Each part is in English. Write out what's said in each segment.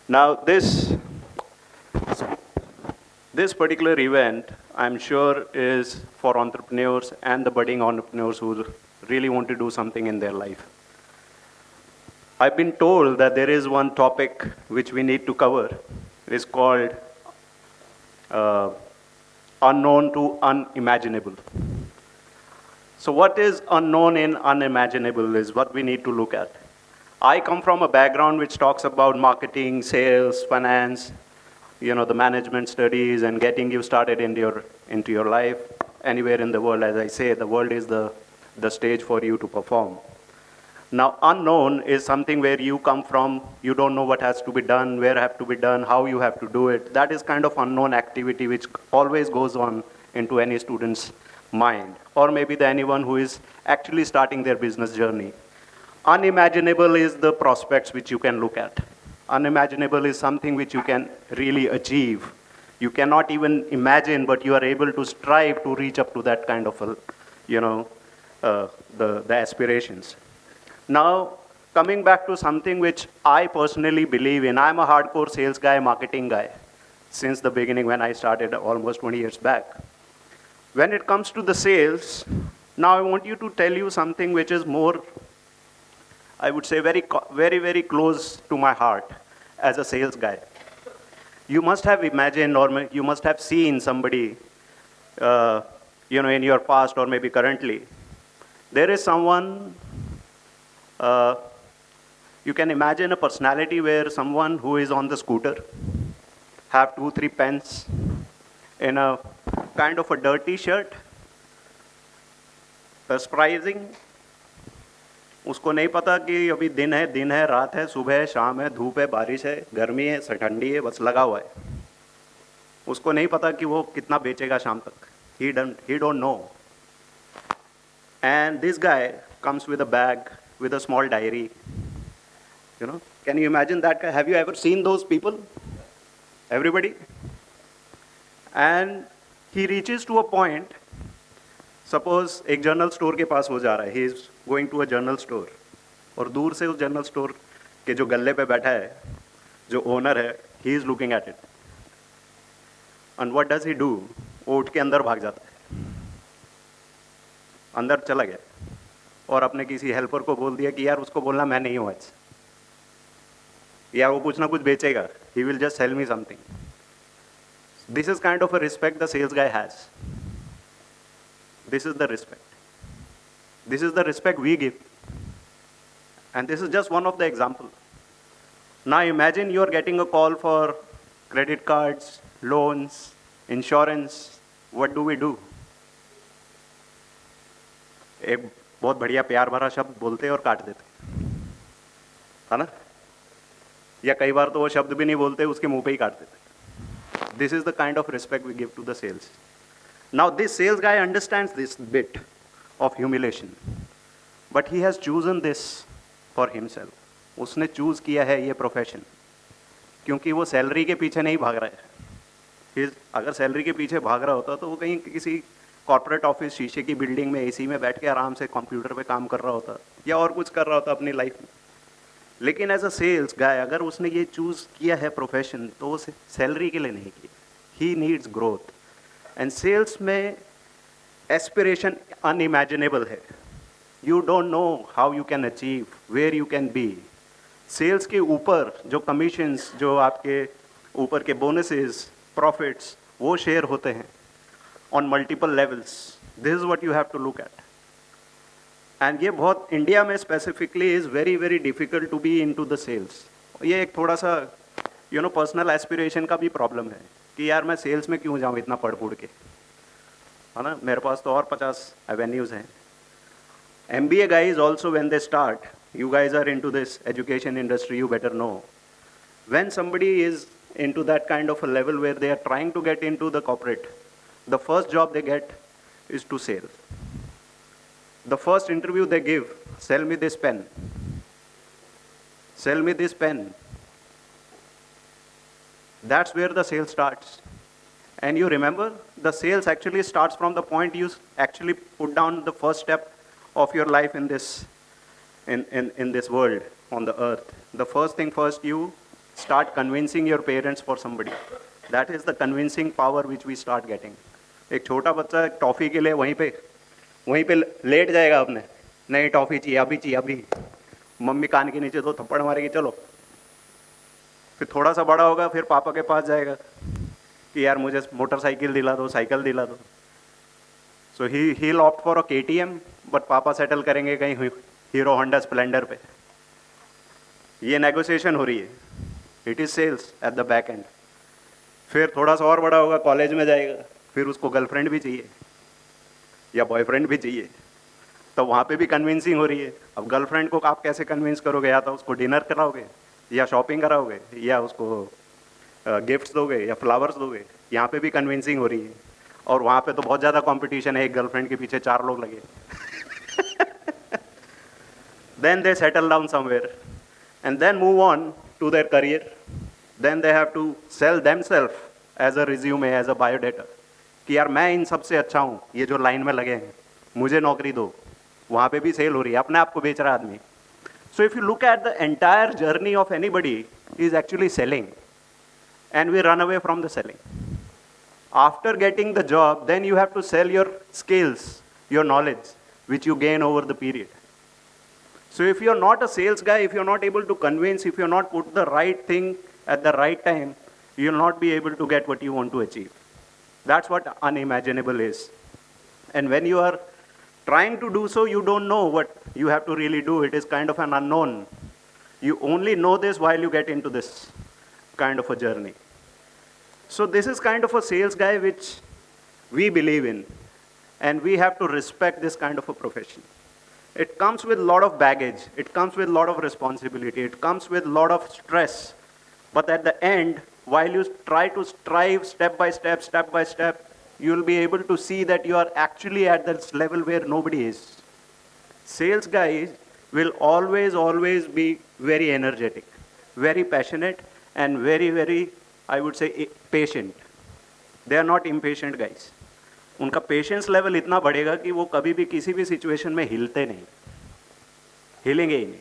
Now, this particular event, I'm sure, is for entrepreneurs and the budding entrepreneurs who really want to do something in their life. I've been told that there is one topic which we need to cover. It is called uh, unknown to unimaginable. So, what is unknown and unimaginable is what we need to look at. I come from a background which talks about marketing, sales, finance, the management studies, and getting you started into your life anywhere in the world. As I say, the world is the stage for you to perform. Now, unknown is something where you come from, you don't know what has to be done, where have to be done, how you have to do it. That is kind of unknown activity which always goes on into any student's mind, or maybe anyone who is actually starting their business journey. Unimaginable is the prospects which you can look at. Unimaginable is something which you can really achieve. You cannot even imagine, but you are able to strive to reach up to that kind of, the aspirations. Now, coming back to something which I personally believe in, I'm a hardcore sales guy, marketing guy, since the beginning when I started almost 20 years back. When it comes to the sales, now I want you to tell you something which is more, I would say, very, very, very close to my heart as a sales guy. You must have imagined or you must have seen somebody, in your past or maybe currently. There is someone, you can imagine a personality where someone who is on the scooter, have 2-3 pens, in a kind of a dirty shirt, perspiring. उसको नहीं पता कि अभी दिन है रात है सुबह है शाम है धूप है बारिश है गर्मी है ठंडी है बस लगा हुआ है उसको नहीं पता कि वो कितना बेचेगा शाम तक he don't know and this guy comes with a bag with a small diary can you imagine that guy? Have you ever seen those people? Everybody? And he reaches to a point. Suppose एक general store के पास वो जा रहा है he is going to a general store और दूर से उस जनरल स्टोर के जो गल्ले पे बैठा है जो ओनर है he is looking at it and what does he do वो उठ के अंदर भाग जाता है अंदर चला गया और अपने किसी हेल्पर को बोल दिया कि यार उसको बोलना मैं नहीं हूँ आज यार वो कुछ ना कुछ बेचेगा he will just sell me something this is kind of a respect the sales guy has. This is the respect. This is the respect we give. And this is just one of the examples. Now imagine you are getting a call for credit cards, loans, insurance. What do we do? एक बहुत बढ़िया प्यार भरा शब्द बोलते और काट देते है ना या कई बार तो वो शब्द भी नहीं बोलते उसके मुंह पे ही काट देते. This is the kind of respect we give to the sales. Now this sales guy understands this bit of humiliation, but he has chosen this for himself. उसने चूज किया है ये प्रोफेशन क्योंकि वो सैलरी के पीछे नहीं भाग रहा है. अगर सैलरी के पीछे भाग रहा होता तो वो कहीं किसी कॉर्पोरेट ऑफिस शीशे की बिल्डिंग में एसी में बैठ के आराम से कंप्यूटर पे काम कर रहा होता या और कुछ कर रहा होता अपनी लाइफ में. लेकिन एज अ सेल्स गाय अगर उसने ये चूज किया है प्रोफेशन तो वो सैलरी के लिए नहीं किया. He needs growth. And sales में एस्पिरेशन अनइमेजिनेबल है. You don't know how you can achieve where you can be. Sales के ऊपर जो कमीशंस जो आपके ऊपर के बोनसेस प्रॉफिट्स वो शेयर होते हैं on multiple levels. This is what you have to look at. And ये बहुत इंडिया में specifically is very very difficult to be into the sales. ये एक थोड़ा सा पर्सनल एस्पिरेशन का भी प्रॉब्लम है कि यार मैं सेल्स में क्यों जाऊँ इतना पढ़ पुढ़ के है ना. मेरे पास तो और 50 एवेन्यूज़ हैं. MBA guys also when they start, you guys are into this education industry, you better know. When somebody is into that kind of a level where they are trying to get into the corporate, the first job they get is to sell. The first interview they give, sell me this pen. Sell me this pen. That's where the sale starts. And you remember, the sales actually starts from the point you actually put down the first step of your life in this world, on the earth. The first thing first, you start convincing your parents for somebody. That is the convincing power which we start getting. एक छोटा बच्चा toffee के लिए वहीं पे late जाएगा अपने, नहीं टॉफ़ी चाहिए अभी, मम्मी कान के नीचे तो थप्पड़ मारेगी चलो। फिर थोड़ा सा बड़ा होगा, फिर पापा के पास जाएगा कि यार मुझे मोटरसाइकिल दिला दो, साइकिल दिला दो। सो he'll opt for a KTM, but पापा सेटल करेंगे कहीं हीरो होंडा स्प्लेंडर पे। ये नेगोशिएशन हो रही है, it is sales at the back end. फिर थोड़ा सा और बड़ा होगा, कॉलेज में जाएगा, फिर उसको गर्लफ्रेंड भी चाहिए या बॉयफ्रेंड भी चाहिए, तो वहाँ पे भी कन्विंसिंग हो रही है। अब गर्लफ्रेंड को आप कैसे कन्विंस करोगे? या तो उसको डिनर कराओगे, या शॉपिंग कराओगे, या उसको गिफ्ट्स दोगे, या फ्लावर्स दोगे। यहाँ पे भी कन्विंसिंग हो रही है। और वहाँ पे तो बहुत ज़्यादा कंपटीशन है, एक गर्लफ्रेंड के पीछे 4 लोग लगे। Then they settle down somewhere and then move on to their career. Then they have to sell themselves as a resume, as a biodata. कि यार मैं इन सबसे अच्छा हूँ, ये जो लाइन में लगे हैं, मुझे नौकरी दो। वहाँ पे भी सेल हो रही है, अपने आप को बेच रहा आदमी। So if you look at the entire journey of anybody, is actually selling, and we run away from the selling. After getting the job, then you have to sell your skills, your knowledge, which you gain over the period. So if you're not a sales guy, if you're not able to convince, if you're not put the right thing at the right time, you'll not be able to get what you want to achieve. That's what unimaginable is. And when you are trying to do so, you don't know what you have to really do. It is kind of an unknown. You only know this while you get into this kind of a journey. So this is kind of a sales guy which we believe in, and we have to respect this kind of a profession. It comes with a lot of baggage. It comes with a lot of responsibility. It comes with a lot of stress. But at the end, while you try to strive step by step, you'll be able to see that you are actually at this level where nobody is. Sales guys will always be very energetic, very passionate, and very, I would say, patient. They are not impatient guys. उनका patience level इतना बढ़ेगा कि वो कभी भी किसी भी situation में हिलते नहीं, हिलेंगे ही नहीं,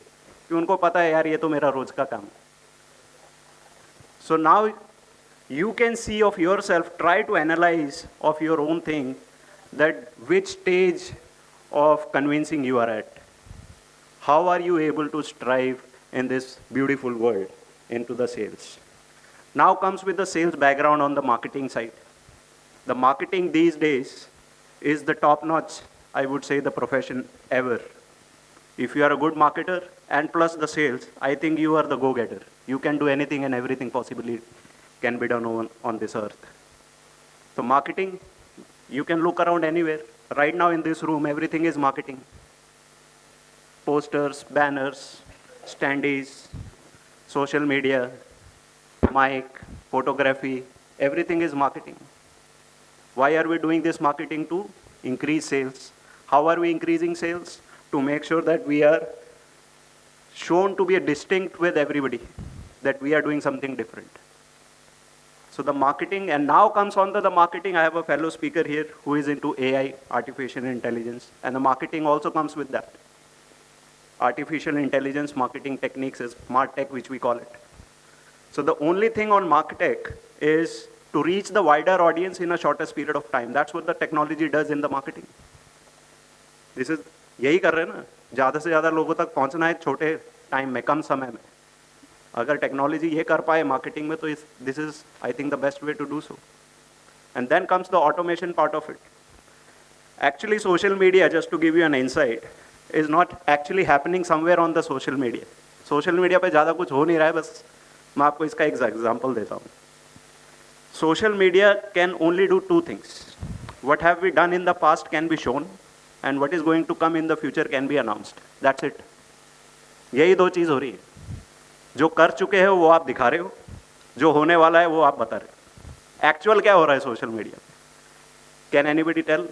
कि उनको पता है यार ये तो मेरा रोज का काम है. So now you can see of yourself, try to analyze of your own thing, that which stage of convincing you are at. How are you able to strive in this beautiful world into the sales? Now comes with the sales background on the marketing side. The marketing these days is the top-notch, I would say, the profession ever. If you are a good marketer and plus the sales, I think you are the go-getter. You can do anything and everything possibly can be done on this earth. So marketing, you can look around anywhere. Right now in this room, everything is marketing. Posters, banners, standees, social media, mic, photography, everything is marketing. Why are we doing this marketing? To increase sales. How are we increasing sales? To make sure that we are shown to be distinct with everybody, that we are doing something different. So the marketing, and now comes on to the marketing, I have a fellow speaker here who is into AI, artificial intelligence, and the marketing also comes with that. Artificial intelligence marketing techniques is smart tech, which we call it. So the only thing on MarTech is to reach the wider audience in a shortest period of time. That's what the technology does in the marketing. This is यही कर रहे हैं ना, ज़्यादा से ज़्यादा लोगों तक पहुंचना है छोटे टाइम में, कम समय में. अगर टेक्नोलॉजी ये कर पाए मार्केटिंग में, तो this is I think the best way to do so. And then comes the automation part of it. Actually, social media, just to give you an insight, is not actually happening somewhere on the social media. Social media पे ज़्यादा कुछ हो नहीं रहा है, बस मैं आपको इसका एक एग्जाम्पल देता हूँ. Social media can only do two things. What have we done in the past can be shown, and what is going to come in the future can be announced. That's it. यही दो चीज़ हो रही है. जो कर चुके हो वो आप दिखा रहे हो, जो होने वाला है वो आप बता रहे हो. एक्चुअल क्या हो रहा है social media? Can anybody tell?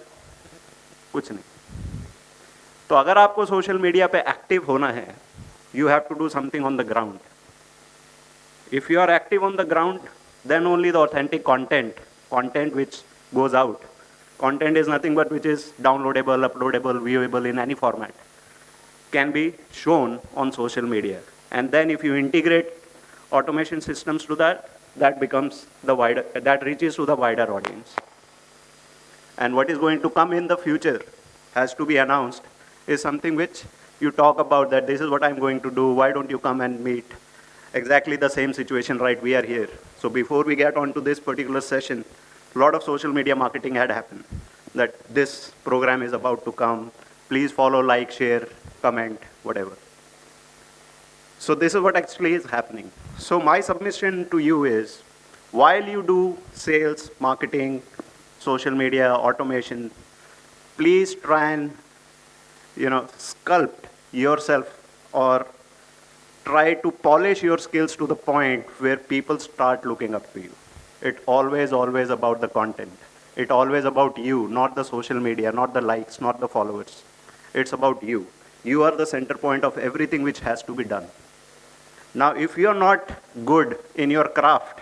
कुछ नहीं. तो अगर आपको सोशल मीडिया पे एक्टिव होना है, you have to do something on the ground. If you are active on the ground, then only the authentic content which goes out. Content is nothing but which is downloadable, uploadable, viewable in any format, can be shown on social media. And then if you integrate automation systems to that, that becomes the wider, that reaches to the wider audience. And what is going to come in the future has to be announced is something which you talk about, that this is what I'm going to do, why don't you come and meet? Exactly the same situation, right? We are here. So before we get on to this particular session, a lot of social media marketing had happened, that this program is about to come. Please follow, like, share, comment, whatever. So this is what actually is happening. So my submission to you is, while you do sales, marketing, social media, automation, please try and, sculpt yourself or try to polish your skills to the point where people start looking up to you. It's always about the content. It's always about you, not the social media, not the likes, not the followers. It's about you. You are the center point of everything which has to be done. Now, if you're not good in your craft,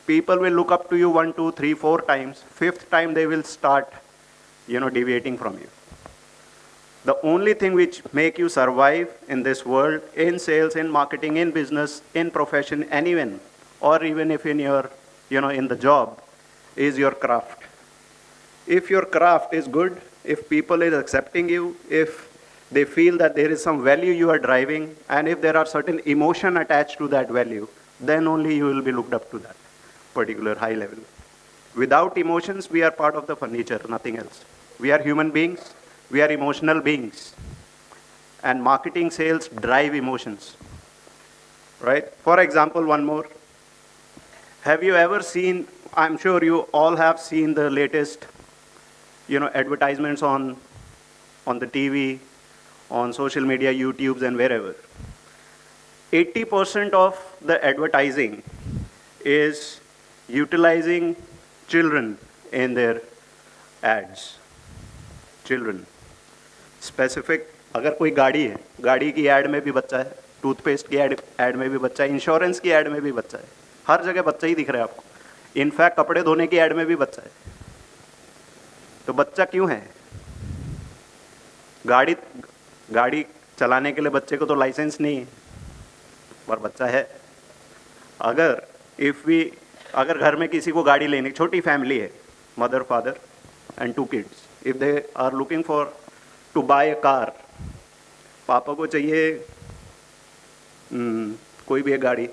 people will look up to you 1, 2, 3, 4 times. 5th time, they will start, deviating from you. The only thing which make you survive in this world, in sales, in marketing, in business, in profession, anywhere, or even if in your, in the job, is your craft. If your craft is good, if people is accepting you, if they feel that there is some value you are driving, and if there are certain emotion attached to that value, then only you will be looked up to that particular high level. Without emotions, we are part of the furniture, nothing else. We are human beings. We are emotional beings. And marketing, sales drive emotions. Right? For example, one more. Have you ever seen, I'm sure you all have seen the latest, advertisements on the TV, on social media, YouTubes, and wherever. 80% of the advertising is utilizing children in their ads. Children. Specific, अगर कोई गाड़ी है, गाड़ी की add में भी बच्चा है, टूथपेस्ट की एड में भी बच्चा है, इंश्योरेंस की एड में भी बच्चा है, हर जगह बच्चा ही दिख रहा है आपको. इनफैक्ट कपड़े धोने की एड में भी बच्चा है. तो बच्चा क्यों है? गाड़ी चलाने के लिए बच्चे को तो लाइसेंस नहीं है, पर बच्चा है. अगर घर में किसी को गाड़ी लेने, छोटी फैमिली है, mother, father and 2 kids, if they are looking for to buy a car, पापा को चाहिए कोई भी एक गाड़ी,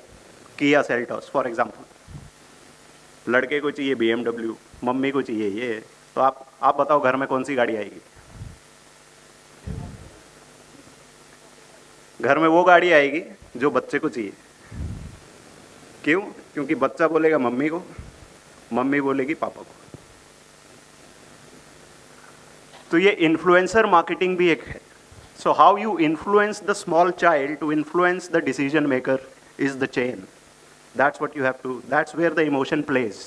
किया सेल्टॉस फॉर एग्जांपल, लड़के को चाहिए BMW, मम्मी को चाहिए ये, तो आप बताओ घर में कौन सी गाड़ी आएगी? घर में वो गाड़ी आएगी जो बच्चे को चाहिए. क्यों? क्योंकि बच्चा बोलेगा मम्मी को, मम्मी बोलेगी पापा को. तो ये इन्फ्लुएंसर मार्केटिंग भी एक है. So how you influence the small child to influence the decision maker is the chain. That's what you have to, that's where the emotion plays.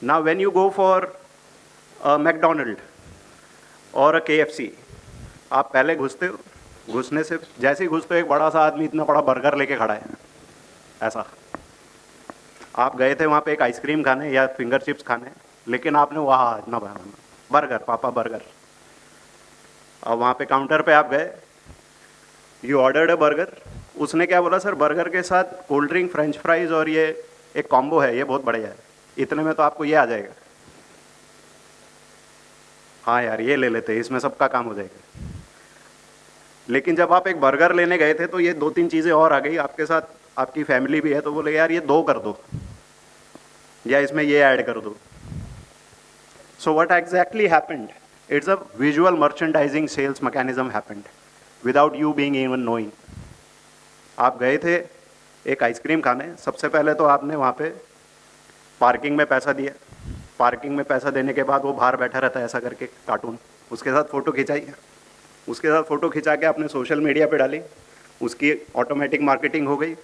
Now when you go for a McDonald's or a KFC, आप पहले घुसते हो, घुसने से जैसे ही घुसते हो एक बड़ा सा आदमी इतना बड़ा बर्गर लेके खड़ा है, ऐसा. आप गए थे वहाँ पे एक आइसक्रीम खाने या फिंगर चिप्स खाने, लेकिन आपने वहाँ इतना बर्गर, पापा बर्गर. अब वहाँ पे काउंटर पे आप गए, यू ऑर्डर्ड अ बर्गर. उसने क्या बोला? सर बर्गर के साथ कोल्ड ड्रिंक, फ्रेंच फ्राइज और ये एक कॉम्बो है, ये बहुत बढ़िया है, इतने में तो आपको ये आ जाएगा. हाँ यार ये ले लेते, इसमें सबका काम हो जाएगा. लेकिन जब आप एक बर्गर लेने गए थे तो ये 2-3 चीज़ें और आ गई, आपके साथ आपकी फैमिली भी है, तो बोले यार ये 2 कर दो या इसमें ये ऐड कर दो. So what exactly happened? It's a visual merchandising sales mechanism happened without you being even knowing. आप गए थे एक आइसक्रीम खाने, सबसे पहले तो आपने वहाँ पे पार्किंग में पैसा दिया. पार्किंग में पैसा देने के बाद वो बाहर बैठा रहता है ऐसा करके कार्टून, उसके साथ फ़ोटो खिंचाई, उसके साथ फ़ोटो खिंचा के आपने सोशल मीडिया पे डाली, उसकी ऑटोमेटिक मार्केटिंग हो गई.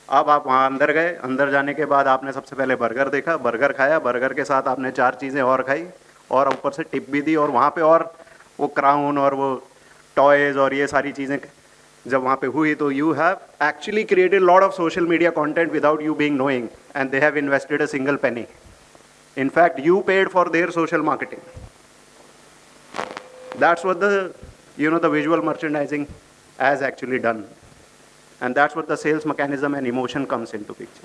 अब आप वहाँ अंदर गए, अंदर जाने के बाद आपने सबसे पहले बर्गर देखा, बर्गर खाया, बर्गर के साथ आपने 4 चीज़ें और खाई और ऊपर से टिप भी दी. और वहाँ पे और वो क्राउन और वो टॉयज़ और ये सारी चीज़ें जब वहाँ पे हुई, तो you have actually created lot of social media content without you being knowing, and they have invested a single penny. In fact, you paid for their social marketing. That's what the visual merchandising has actually done. And that's what the sales mechanism and emotion comes into picture.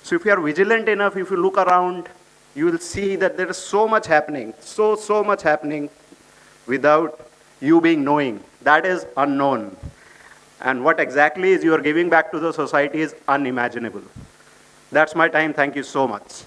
So if you are vigilant enough, if you look around, you will see that there is so much happening, so much happening without you being knowing. That is unknown. And what exactly is you are giving back to the society is unimaginable. That's my time. Thank you so much.